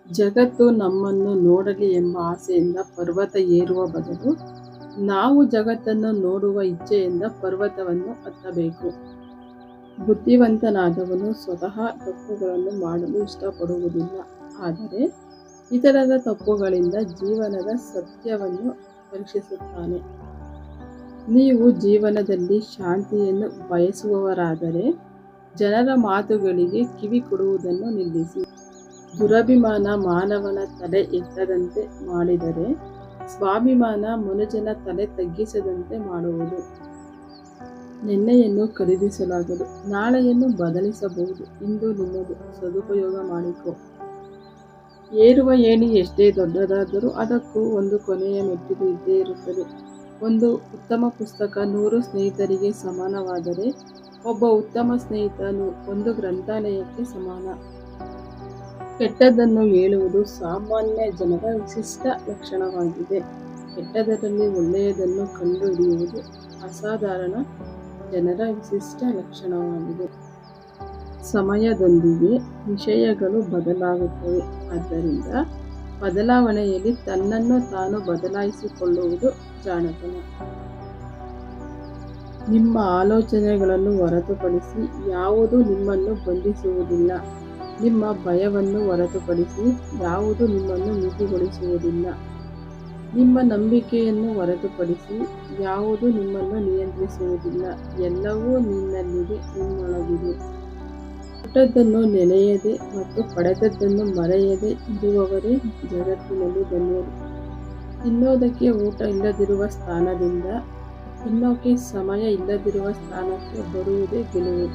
ಜಗತ್ತು ನಮ್ಮನ್ನು ನೋಡಲಿ ಎಂಬ ಆಸೆಯಿಂದ ಪರ್ವತ ಏರುವ ಬದಲು ನಾವು ಜಗತ್ತನ್ನು ನೋಡುವ ಇಚ್ಛೆಯಿಂದ ಪರ್ವತವನ್ನು ಹತ್ತಬೇಕು. ಬುದ್ಧಿವಂತನಾದವನು ಸ್ವತಃ ತಪ್ಪುಗಳನ್ನು ಮಾಡಲು ಇಷ್ಟಪಡುವುದಿಲ್ಲ, ಆದರೆ ಇತರರ ತಪ್ಪುಗಳಿಂದ ಜೀವನದ ಸತ್ಯವನ್ನು ಪರೀಕ್ಷಿಸುತ್ತಾನೆ. ನೀವು ಜೀವನದಲ್ಲಿ ಶಾಂತಿಯನ್ನು ಬಯಸುವವರಾದರೆ ಜನರ ಮಾತುಗಳಿಗೆ ಕಿವಿ ಕೊಡುವುದನ್ನು ನಿಲ್ಲಿಸಿ. ದುರಭಿಮಾನ ಮಾನವನ ತಲೆ ಎತ್ತದಂತೆ ಮಾಡಿದರೆ ಸ್ವಾಭಿಮಾನ ಮನುಜನ ತಲೆ ತಗ್ಗಿಸದಂತೆ ಮಾಡುವುದು. ನಿನ್ನೆಯನ್ನು ಖರೀದಿಸಲಾಗದು, ನಾಳೆಯನ್ನು ಬದಲಿಸಬಹುದು. ಇಂದು ನಿನ್ನದು, ಸದುಪಯೋಗ ಮಾಡಿಕೊ. ಏರುವ ಏಣಿ ಎಷ್ಟೇ ದೊಡ್ಡದಾದರೂ ಅದಕ್ಕೂ ಒಂದು ಕೊನೆಯ ಮೆಟ್ಟಿಲು ಇದ್ದೇ ಇರುತ್ತದೆ. ಒಂದು ಉತ್ತಮ ಪುಸ್ತಕ 100 ಸ್ನೇಹಿತರಿಗೆ ಸಮಾನವಾದರೆ ಒಬ್ಬ ಉತ್ತಮ ಸ್ನೇಹಿತ ಒಂದು ಗ್ರಂಥಾಲಯಕ್ಕೆ ಸಮಾನ. ಕೆಟ್ಟದ್ದನ್ನು ಹೇಳುವುದು ಸಾಮಾನ್ಯ ಜನರ ವಿಶಿಷ್ಟ ಲಕ್ಷಣವಾಗಿದೆ. ಕೆಟ್ಟದರಲ್ಲಿ ಒಳ್ಳೆಯದನ್ನು ಕಂಡುಹಿಡಿಯುವುದು ಅಸಾಧಾರಣ ಜನರ ವಿಶಿಷ್ಟ ಲಕ್ಷಣವಾಗಿದೆ. ಸಮಯದೊಂದಿಗೆ ವಿಷಯಗಳು ಬದಲಾಗುತ್ತವೆ. ಆದ್ದರಿಂದ ಬದಲಾವಣೆಯಲ್ಲಿ ತನ್ನನ್ನು ತಾನು ಬದಲಾಯಿಸಿಕೊಳ್ಳುವುದು ಜಾಣತನ. ನಿಮ್ಮ ಆಲೋಚನೆಗಳನ್ನು ಹೊರತುಪಡಿಸಿ ಯಾವುದೂ ನಿಮ್ಮನ್ನು ಬಂಧಿಸುವುದಿಲ್ಲ. ನಿಮ್ಮ ಭಯವನ್ನು ಹೊರತುಪಡಿಸಿ ಯಾವುದೂ ನಿಮ್ಮನ್ನು ಮಿತಿಗೊಳಿಸುವುದಿಲ್ಲ. ನಿಮ್ಮ ನಂಬಿಕೆಯನ್ನು ಹೊರತುಪಡಿಸಿ ಯಾವುದೂ ನಿಮ್ಮನ್ನು ನಿಯಂತ್ರಿಸುವುದಿಲ್ಲ. ಎಲ್ಲವೂ ನಿನ್ನಲ್ಲಿದೆ, ನಿನ್ನೊಳಗಿದೆ. ಕೊಟ್ಟದ್ದನ್ನು ನೆನೆಯದೆ ಮತ್ತು ಪಡೆದದ್ದನ್ನು ಮರೆಯದೆ ಇರುವವರೇ ಜಗತ್ತಿನಲ್ಲಿ ಧನ್ಯರು. ತಿನ್ನೋದಕ್ಕೆ ಊಟ ಇಲ್ಲದಿರುವ ಸ್ಥಾನದಿಂದ ತಿನ್ನೋಕೆ ಸಮಯ ಇಲ್ಲದಿರುವ ಸ್ಥಾನಕ್ಕೆ ಬರುವುದೇ ಗೆಲುವು.